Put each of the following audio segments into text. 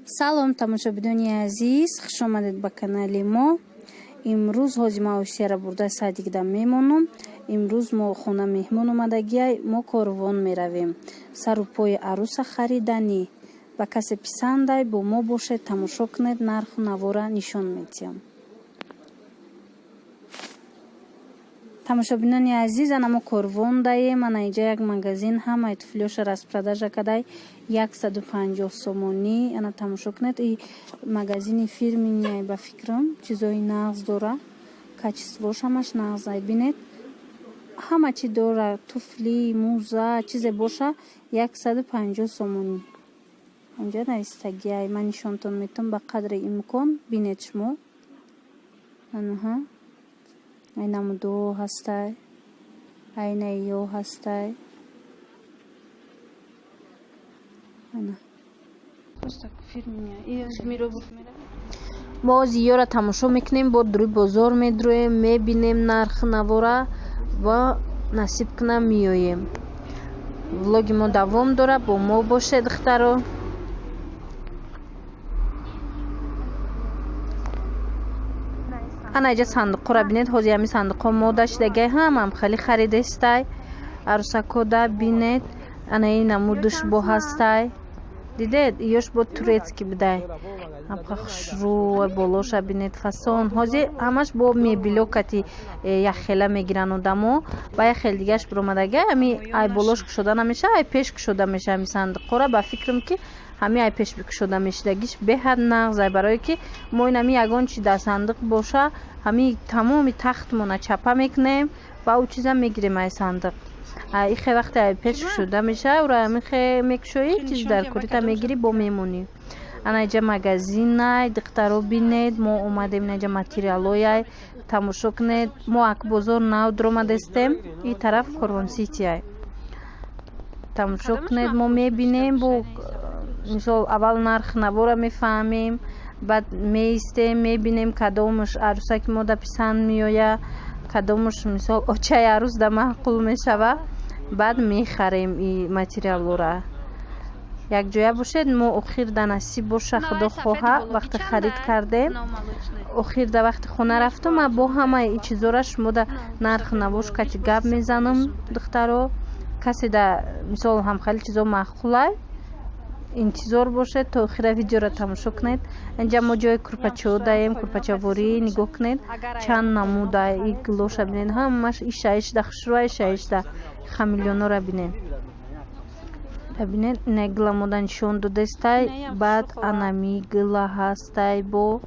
салом тамошобинони азиз, хуш омадед ба канали мо. Имрӯз ҳозима осияро бурда садигда мемонам. Имрӯз мо хона меҳмон омадагиай, мо корвон меравем. Сару пои аруса хариданӣ. Ба касе писандай, бо мо бошед, тамошо кунед, нарху навора нишон медиҳам. тамошобинони азиз, ана мо корвон даем. Ана инҷа як магазин ҳамаи туфлиёша распродажа кадай 150 сомонӣ. Ана тамошо кунед, и магазини фирмини ба фикрам чизои нағз дора, качествош ҳамаш нағзай. Бинед ҳама чи дора, туфли, муза, чизе боша 150 сомонӣ. онҷа навистагиай, ман нишонтон метам ба қадри имкон. Бинед шумо. анаҳа айнамудо ҳастай, айнаиё ҳастай. мо зиёра тамошо мекунем, бо дуруи бозор медрӯем, мебинем нарх навора ва насиб кунам меоем. Влоги мо давом дора, бо мо бошед духтаро. ана иҷа сандуқро бинед, ҳозир ҳами сандуқҳо мода шудагай, ҳамам хеле харидестай. Арусако да бинед, ана инаму душбо ҳастай. Дидед, ёш бо турецки бидай. Апқа хушрӯ болоша бинед фасон. Ҳозир ҳамаш бо мебило кати яхела мегиран одамо. Ба яхел дигаш биромадагай, ҳами ай болош кушода намеша, ай пеш кушода меша. Ҳами сандуқҳоро ба фикрам ки ҳами ай пеш бикушода мешудагиш беҳад нағзай, барое ки мо инами ягон чи дар сандуқ боша, ҳами тамоми тахтмона чапа мекунем ва у чиза мегирем ай сандуқ. Ихе вақте ай пеш кушода меша, ура михе мекушои чиз дар курита мегири бо мемонӣ. ана иҷа магазинай, духтаро бинед, мо омадем инаҷа материалояй, тамошо кунед. Мо акбозор нав дромадестем, и тараф Корвон-Ситиай. Тамошо кунед, мо мебинем, бо мисол аввал нарх навора мефаҳмем, баъд меистем, мебинем кадомаш арусаки мо да писанд меоя, кадомаш мисол очаи арус да маъқул мешава, баъд мехарем и материалора. Якҷоя бошед, мо охир да насиб боша, худо хоҳа, вақте харид кардем, охир да вақти хона рафтум, бо ҳамаи и чизора шумо да нарх навош качи гап мезанам духтаро. касе да мисол ҳамхали чизо маъқулай, интизор бошед то охира видеоро тамошо кунед. инҷа мо ҷои курпачао даем, курпачаворӣ нигоҳ кунед, чанд намуда и гилоша бинед, ҳамаш и шаишда хушрӯа, и шаишда хамилёнора бинед. бинед ина гила мода нишон додестай, баъд анами гила ҳастай, бо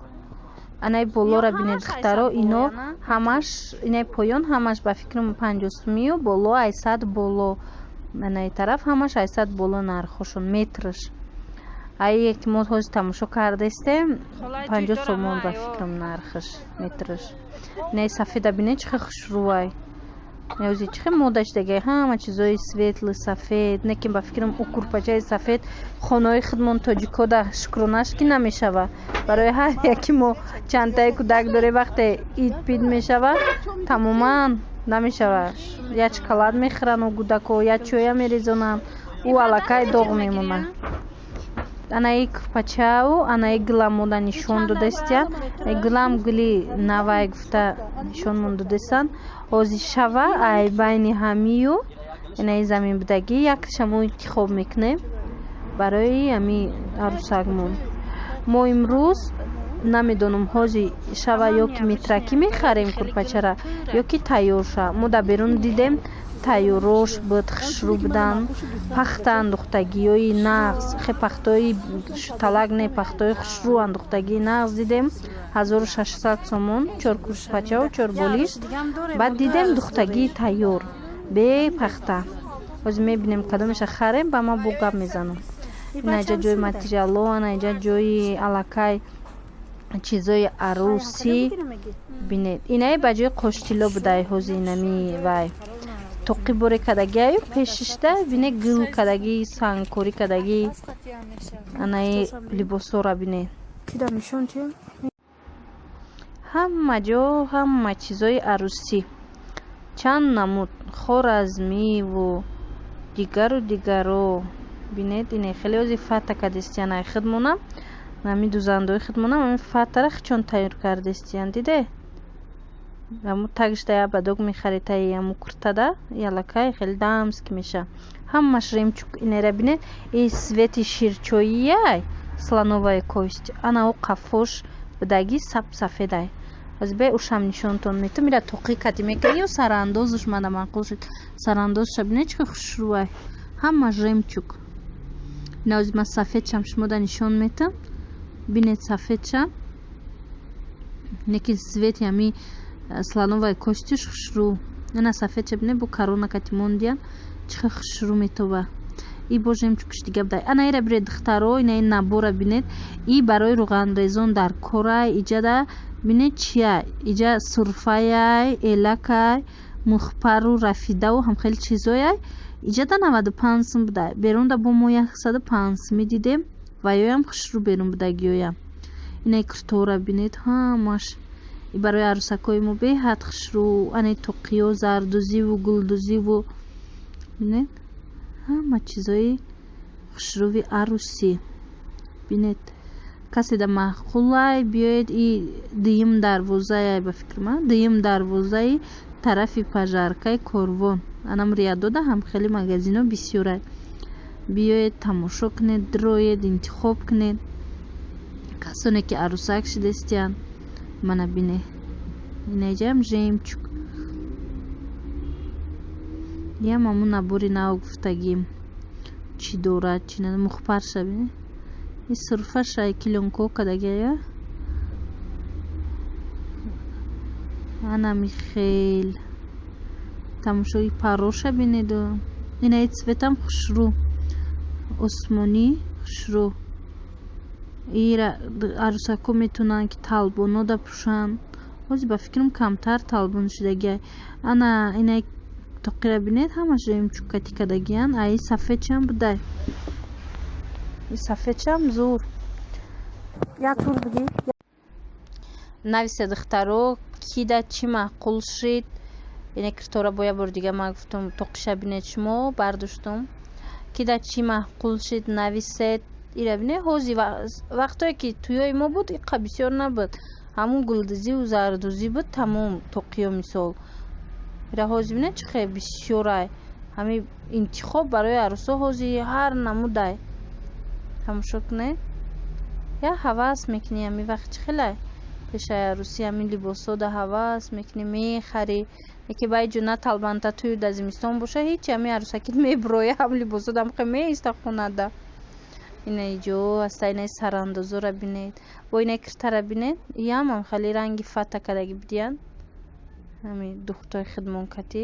анай болора бинед духтаро, ино ҳамаш инай поён ҳамаш ба фикрам 50 сумию, боло 800 боло. анаи тараф ҳамаш 800 боло нархошон метраш. ае ки мо ҳозир тамошо кардестем 50 сомон ба фикрам нархаш метраш. инаи сафеда бинед чихе хушрӯай. ҳозир чихе мода шудагай, ҳама чизои светли сафед, не ки ба фикрам у курпачаи сафед хонаҳои худмон тоҷико да шукронаш ки намешава. барои ҳар яки мо чантаи кӯдак доре, вақте ид пид мешава, тамоман намешава. я шоколад мехӯранд у кӯдако, я чоя мерезонам, ӯ аллакай доғ мемонад. анаи курпачау, анаи гилам мода нишон додестия. гилам гили навай гуфта нишонмон додестан. ҳозир шава ай байни ҳамию инаи заминбудагӣ якшамо интихоб мекунем барои ҳами арусагмон. мо имрӯз намедонам ҳозир шава ё ки метракӣ мехарем курпачара ё ки тайёрша. мо дар берун дидем тайёрош буд хушрӯ будан, пахта андохтагиёи нағз, хе пахтои талак не, пахтои хушрӯ андохтагии нағз дидем 1600 сомон, 4 курпачаву 4 болиш. баъд дидем духтагии тайёр бе пахта. ҳозир мебинем кадомеша харем, ба ма бо гап мезанам. инаҷа ҷои материало, анаҷа ҷои аллакай чизои арусӣ бинед. инаи ба ҷои қоштило будай ҳозир инами вай тоқи боре кадагиаю пешишда бинед гил кадаги сангкорӣ кадаги анаи либосора бинед. ҳама ҷо ҳама чизои арусӣ, чанд намуд хоразмиву дигару дигаро бинед. инаи хеле ҳозир фата кадестианай хидмона ҳами дузандои хидмонам ҳами фатара хичон тайёр кардестиян диде ҳаму тагишта я бадок мехаритаи ҳаму куртада ялакай хеле дамски меша ҳамаш ремчук инера бине и свети ширчоияй слоновая кость анау қафош будаги сафедай азбе ушам нишонтон метам ира тоқи кати мекаи ё сарандозуш мада маъқул шуд сарандозша бине чӣ хушрӯай ҳамаш ремчук наозима сафедшам шумода нишон метам бинед сафедшам неки свети ҳами слоновая костиш хушрӯ ана сафедша бине бу корона кати мондиян чихе хушрӯ метоба и боз ремчукш дига будай ана ира бире духтаро инаи набора бинед и барои руғанрезон дар корай иҷада бинед чия иҷа сурфаяй элакай мухпару рафидаву ҳам хеле чизояй иҷада 95 сум будай берунда бо мо 105 суми дидем ва ёям хушрӯ берун будагиёям инаи куртора бинед ҳамаш и барои арӯсакои мо беҳад хушрӯ ани тоқиё зардузиву гулдузиву бинед ҳама чизои хушрӯви арӯсӣ бинед каседа маъқулай биёед и дуюм дарвозаи ба фикр ман дуюм дарвозаи тарафи пажаркаи корвон анам риядода ҳам хеле магазино бисёрай биёед тамошо кунед дироед интихоб кунед касоне ки арӯсак шидестиян мана бине инаҷам жемчук ям ҳаму набори нав гуфтагим чӣ дорад чӣ на мухпарша бине и сурфаша килонко кадагая анами хел тамошои пароша бинеду инаи цветам хушрӯ осмонӣ хушрӯ ира арӯсако метунанд ки талбонода пӯшанд ҳозир ба фикрам камтар талбон шидагия ана инаи тоқира бинед ҳамаш ремчук кати кадагиян аи сафедшам будай и сафедшам зур як тур биги нависе духтаро кида чӣ маъқул шид ине киртора бо як бор дига ма гуфтум тоқиша бинед шумо бардоштум кида чӣ маъқул шид нависед ира бине ҳози вақтое ки туёи мо буд иқа бисёр набуд ҳамун гулдузиву зардузӣ буд тамом тоқиё мисол ира ҳози бине чихе бисёрай ҳами интихоб барои арӯсо ҳози ҳар намудай тамошо кунед я ҳавас мекунӣ ҳами вақт чихелай пешаи арӯсӣ ҳамин либосода ҳавас мекунӣ мехарӣ яке байҷо на талбанта туи да зимистон боша ҳичи ҳами арӯсакит меброя ҳам либосода ҳамхе меиста хонада инаи ҷо аста инаи сарандозора бинед бо инаи киртара бинед ям ҳам хеле ранги фата кадаги будиян ҳами духтои хидмонкатӣ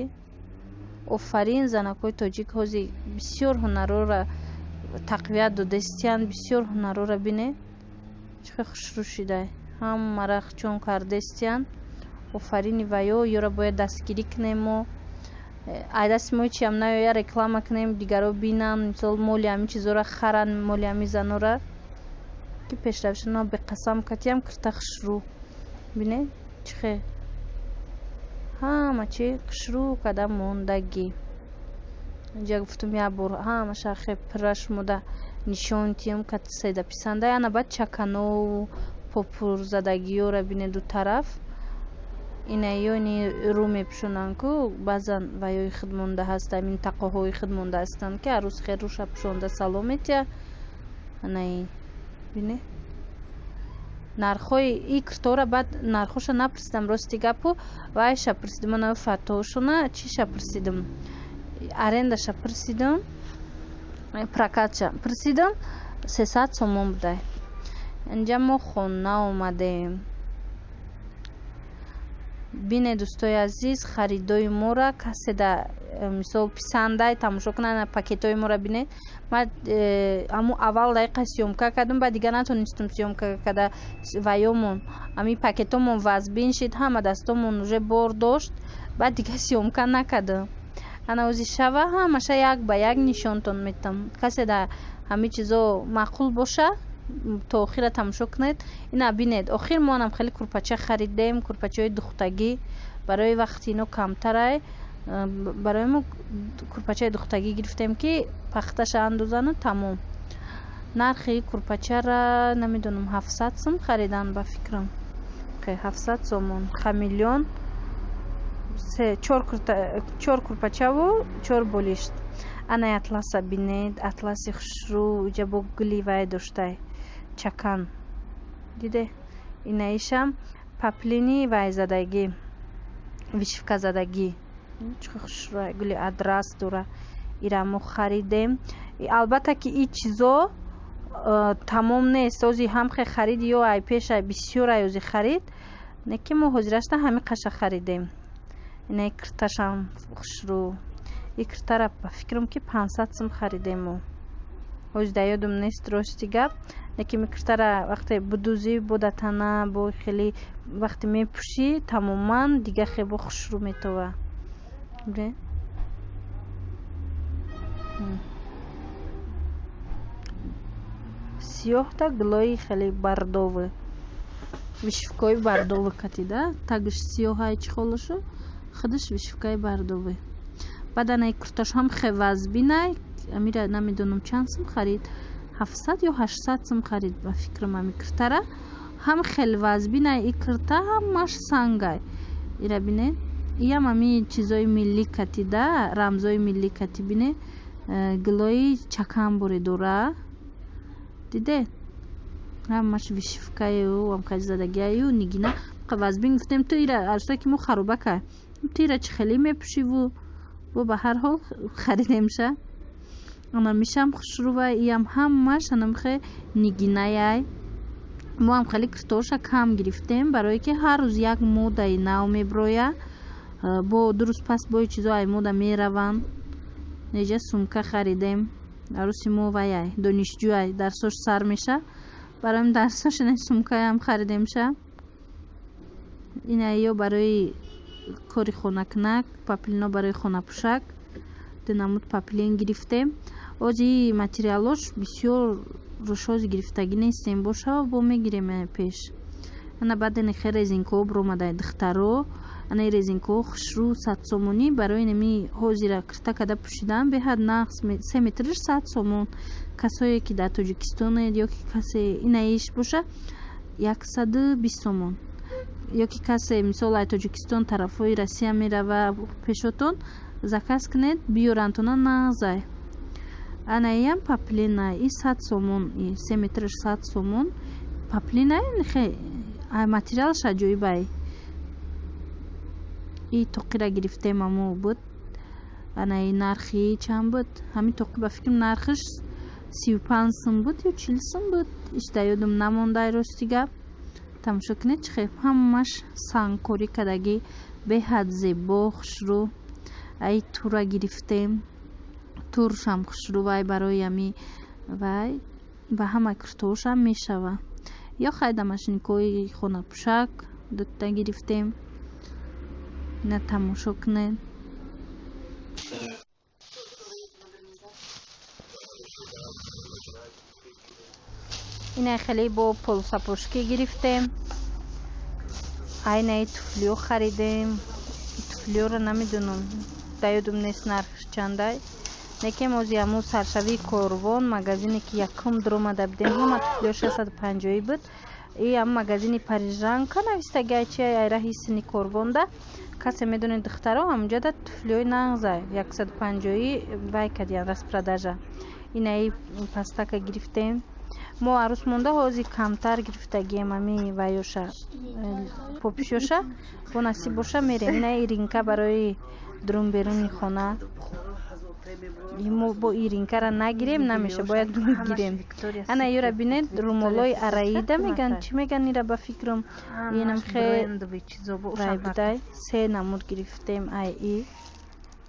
офарин занакои тоҷик ҳозир бисёр ҳунарора тақвият додестиян бисёр ҳунарора бинед чихе хушрӯ шидай ҳамара хичон кардестиян офарини ваё ёра бояд дастгирӣ кунем мо айдасти мо ҳичиам наёя реклама кунем дигаро бинанд мисол моли ҳамин чизора харанд моли ҳамин занора ки пешравшана беқасам катиям кирта хушрӯ бинед чихе ҳама чи хушрӯ када мондагӣ инҷа гуфтум як бор ҳамаша хе пирра шумода нишон тиём катседа писанда ана баъд чаканову попурзадагиёра бине ду тараф инаёни рӯ мепӯшонанд ку баъзан ваёи хидмонда ҳаста минтақаҳои хидмонда ҳастанд ки арӯс хер рӯша пӯшонда салом метия анаи бине нархҳои и киртора баъд нархоша напурсидам рости гапу вайша пурсидим анаи фатоошона чиша пурсидим арендаша пурсидим прокатша пурсидим 300 сомон будай инҷа мо хона омадем бине дӯстои азиз харидои мора каседа мисол писандай тамошо кунанд пакетои мора бине ман ҳаму аввал дақиқа сёмка кардам баъд дига натонистум сёмка када ваёмон ҳами пакетомон вазбин шид ҳама дастомон уже бор дошт баъд дига сёмка накардам ана ӯзи шава ҳамаша як ба як нишонтон метам каседа ҳами чизо маъқул боша то охира тамошо кунед ина бинед охир мо ҳам хеле курпача харидем курпачаҳои духтагӣ барои вақти ино камтарай барои мо курпачаи духтагӣ гирифтем ки пахташа андозану тамом нархи курпачара намедонам 700 сум харидан ба фикрам. 700 сомон хамиллион 4 курпачаву 4 болишт. Ана атласа бинед, атласи хушру иҷа бо гули вай доштай чакан диде. Инаишам паплини вай задаги вишивка задаги чуқа хушру гули адрас дора ирамо харидем. албатта ки ин чизо тамом нест. ози ҳамхе харид ё ай пеша бисёр ай ози харид неки мо ҳозирашта ҳами қаша харидем. ина кирташам хушру ин киртара ба фикрам ки 500 сум харидем мо. ози да ёдум нест рости гап. неки ми киртара вақте будузӣ бодатана бо хеле вақте мепӯшӣ тамоман дига хебо хушру метова. сиёҳда гулои хеле бардовы вишивкаи бардовы катида тагиш сиёҳай чӣ холушу худаш вишивкаи бардовы. баъдан курташ ҳам хевазбинай амира намедонам чанд сум харид 700 ё 800 сум харид ба фикрам ами киртара ҳам хелвазбинай. и кирта ҳамаш сангай ира бинед. иям ами чизои миллӣ катида рамзои миллӣ кати бинед гулои чакан боре дора диде. ҳамаш вишивкаю амқазадагию нигина вазбин гуфтем ту ира арса ки мо харубака ту ира чи хеле мепӯшиву бо ба ҳар ҳол харидемша. ана мишам хушрува иям ҳамаш анамхе нигинаяй. мо ам хеле киртоша кам гирифтем барое ки ҳар рӯз як модаи нав меброя бо дуруст пас бои чизоай мода мераванд. неҷа сумка харидем аруси мо ваяй донишҷӯай дарсош сар меша барои дарсош ина сумкаям харидемша. ина ё барои кори хонакунак паплино барои хонапӯшак динамуд паплин гирифтем. ози материалош бисёр рӯшози гирифтагӣ нестем боша бо мегирем пеш. ана баъден хе резинкаҳо бромадай духтаро ана резинкаҳо хушру 100 сомонӣ барои нами ҳозира кирта када пӯшидан беҳад нақс 3 метриш 100 сомон. касое ки дар тоҷикистонед ё ки касе инаиш боша 120 сомон ё ки касе мисол ай тоҷикистон тарафҳои россия мерава пешотон заказ кунед биёрантона нағзай. ана иям паплина и 100 сомон 3 метриш 100 сомон паплина хе материалш аҷоибай. и тоқира гирифтем амо буд. ана и нархи чанд буд? ҳамин тоқи ба фикрам нархиш 35 сум буд ё 40 сум буд. иш да ёдам намондай рости гап. тамошо кунед чӣ хеб ҳамаш сангкорӣ кадагӣ беҳад зебо хушру. ай тура гирифтем туршам хушру вай барои ами вай ба ҳама киртоошам мешава. ё хайда машинкои хонапӯшак дутта гирифтем. ина тамошо кунед. ина хеле бо полсапошки гирифтем. айнаи туфлиё харидем. туфлиёро намедонам да ёдум нест нархиш чандай. некем ози аму саршавии корвон магазине ки якум дромада будем ҳама туфлиё 650 буд. и ам магазини парижанка навистагай чи айра ҳисини корвонда касе медонед духтаро ҳамҷода туфлиёи нағзай 150 вай кадиян распродажа. инаи пастака гирифтем. мо арӯз монда ҳози камтар гирифтагием ами ваёша попишёша бо насиб боша мерем. инаи ринка барои друн беруни хона. мо бо иринкара нагирем намеша бояд гирем. ана ёра бинед румолои араида меган чи меган ира ба фикрам инам хе вай будай 3 намуд гирифтем. ай и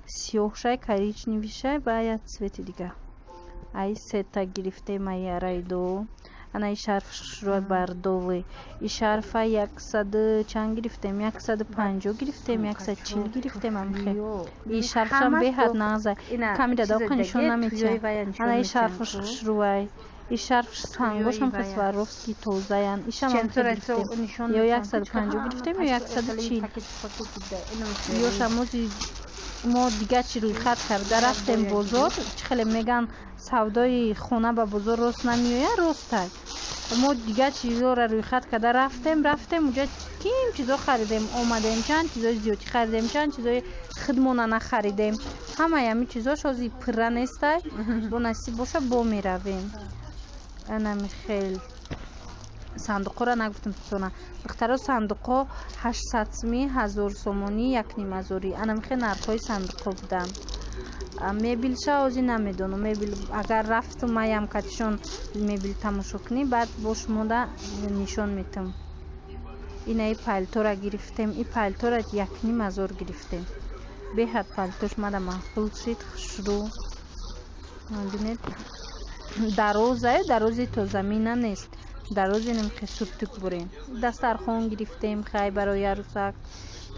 сиёҳшай коричневишай ба як цвети дига. ай 3 та гирифтем ай араидо. ана и шарф шуруа бардовый. и шарфа 100 чанд гирифтем 150 гирифтем 140 гирифтем амхе. и шарфшам беҳад нағзай камера давқа нишон наметиҳам. ана и шарф шуруай این شرف سنگاش هم خسواروفسکی توزه ایشم هم گرفتیم یا 150 گرفتیم یا 140 یا شموزی ما دیگه چی روی خط کرده رفتیم بازار خیلی میگن سودای خونه به بازار راست نمیویه راسته ما دیگه چیزا را روی خط کرده رفتیم اونجا کیم چیزا خریدیم آمدیم چند چیزای زیادی خریدیم چند چیزای خودمون نخریدیم همه همین چیزاش از پره نیسته با نصیب باشه با میرویم اینم خیلی صندوق را نگفتم تونه بخترا صندوق 800 سومی 1000 سومونی 1500 اینم خیلی نرخ‌های صندوق بودن مبل شاوزی نمیدونم مبل اگر رفتم مایم کاتشون مبل تماشا کنی بعد باش مودا نشون میتم اینای پالتو را گرفتیم این پالتو را 1500 گرفتیم به حد پالتوش مادا معقول شد خوشرو ببینید درازی تو زمینه نیست درازی نمیخواد سرتک بریم دسترخوان گرفتیم خیلی برای عروسک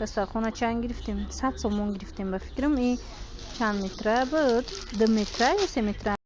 دسترخوان چند گرفتیم 100 سومون گرفتیم به فکرم این چند متره بود 2 متره یا 3 متره